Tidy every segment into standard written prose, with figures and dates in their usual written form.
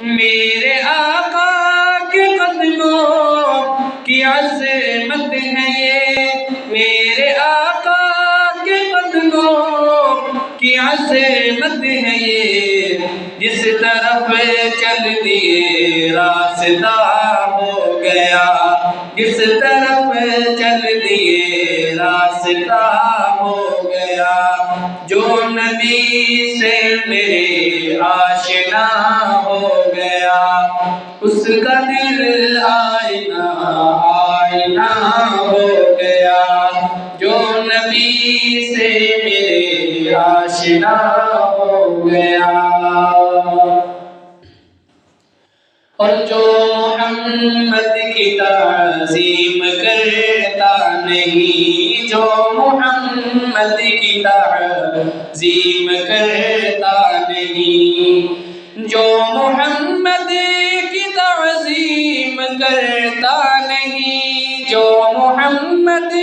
میرے آقا کے قدموں کی عظمت ہے یہ، میرے آقا کے قدموں کی عظمت ہے یہ، جس طرف چل دیے راستہ ہو گیا، جس طرف چل دیے راستہ ہو گیا، جو نبی سے میرے آشنا ہو گیا، اس کا دل آئینہ آئینہ ہو گیا، جو نبی سے میرے آشنا ہو گیا۔ اور جو محمد کی تعظیم کرتا نہیں، جو محمد کی تعظیم کرتا نہیں، جو محمد کی تعظیم کرتا نہیں، جو محمد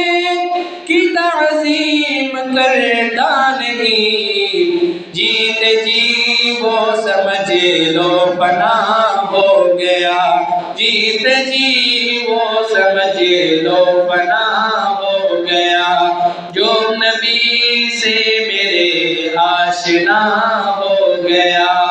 کی تعظیم کرتا نہیں، جیتے جی وہ سمجھ لو فنا ہو گیا، جیتے جی وہ سمجھ لو فنا ہو گیا، جو نبی سے میرے آشنا ہو گیا۔